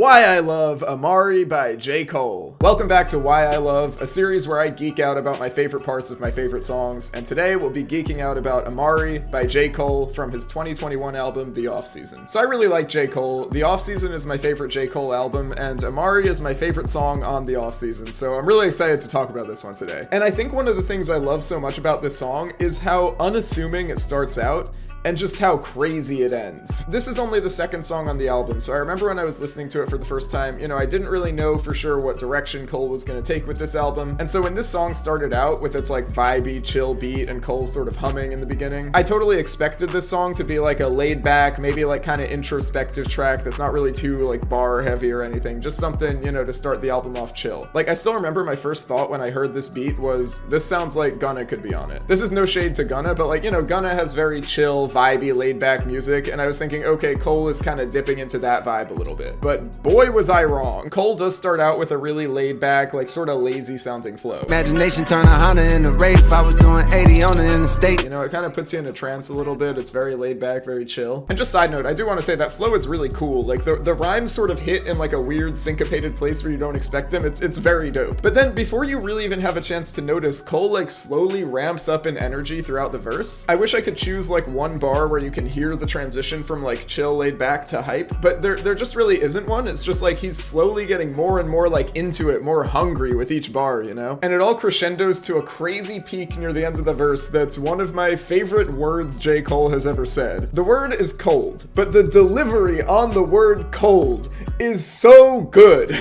Why I Love Amari by J. Cole. Welcome back to Why I Love, a series where I geek out about my favorite parts of my favorite songs, and today we'll be geeking out about Amari by J. Cole from his 2021 album, The Offseason. So I really like J. Cole. The Offseason is my favorite J. Cole album, and Amari is my favorite song on The Offseason, so I'm really excited to talk about this one today. And I think one of the things I love so much about this song is how unassuming it starts out, and just how crazy it ends. This is only the second song on the album, so I remember when I was listening to it for the first time, I didn't really know for sure what direction Cole was gonna take with this album, and so when this song started out with its like vibey, chill beat and Cole sort of humming in the beginning, I totally expected this song to be like a laid back, maybe like kind of introspective track that's not really too like bar heavy or anything, just something, to start the album off chill. Like, I still remember my first thought when I heard this beat was, this sounds like Gunna could be on it. This is no shade to Gunna, but like, Gunna has very chill, vibey, laid-back music, and I was thinking, okay, Cole is kind of dipping into that vibe a little bit. But boy, was I wrong. Cole does start out with a really laid-back, like sort of lazy-sounding flow. Imagination turn 100 in the rate if I was doing 80 on the interstate. It kind of puts you in a trance a little bit. It's very laid-back, very chill. And just side note, I do want to say that flow is really cool. Like, the rhymes sort of hit in like a weird syncopated place where you don't expect them. It's very dope. But then, before you really even have a chance to notice, Cole like slowly ramps up in energy throughout the verse. I wish I could choose like one bar where you can hear the transition from like chill, laid back to hype, but there just really isn't one. It's just like he's slowly getting more and more like into it, more hungry with each bar, and it all crescendos to a crazy peak near the end of the verse that's one of my favorite words J. Cole has ever said. The word is cold, but the delivery on the word cold is so good.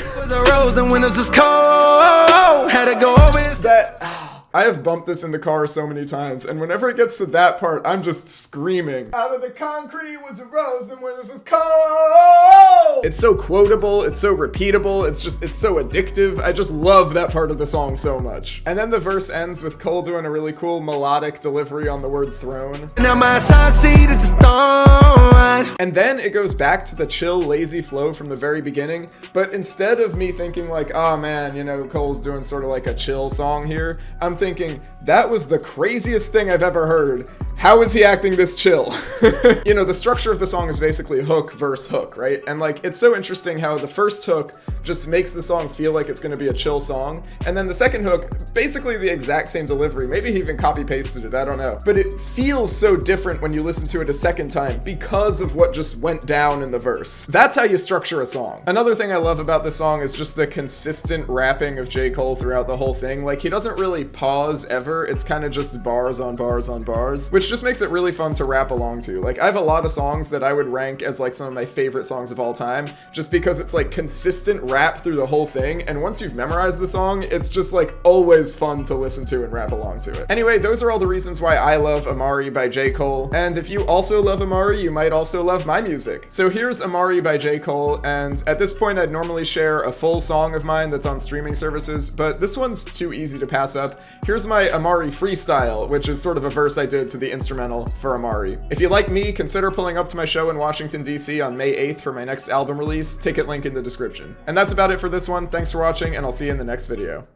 I have bumped this in the car so many times, and whenever it gets to that part, I'm just screaming. Out of the concrete was a rose, and when this was cold. It's so quotable, it's so repeatable, it's so addictive. I just love that part of the song so much. And then the verse ends with Cole doing a really cool melodic delivery on the word throne. Now my side seat is a thorn. And then it goes back to the chill, lazy flow from the very beginning, but instead of me thinking like, oh man, Cole's doing sort of like a chill song here, I'm thinking, that was the craziest thing I've ever heard. How is he acting this chill? The structure of the song is basically hook, verse, hook, right? And like, it's so interesting how the first hook just makes the song feel like it's gonna be a chill song, and then the second hook, basically the exact same delivery. Maybe he even copy pasted it, I don't know. But it feels so different when you listen to it a second time because of what just went down in the verse. That's how you structure a song. Another thing I love about this song is just the consistent rapping of J. Cole throughout the whole thing. Like, he doesn't really pause ever. It's kind of just bars on bars on bars, which just makes it really fun to rap along to. Like, I have a lot of songs that I would rank as like some of my favorite songs of all time, just because it's like consistent rap through the whole thing, and once you've memorized the song, it's just like always fun to listen to and rap along to it. Anyway, those are all the reasons why I love Amari by J. Cole, and if you also love Amari, you might also love my music. So here's Amari by J. Cole, and at this point I'd normally share a full song of mine that's on streaming services, but this one's too easy to pass up. Here's my Amari freestyle, which is sort of a verse I did to the instrumental for Amari. If you like me, consider pulling up to my show in Washington, D.C. on May 8th for my next album release. Ticket link in the description. And that's about it for this one. Thanks for watching, and I'll see you in the next video.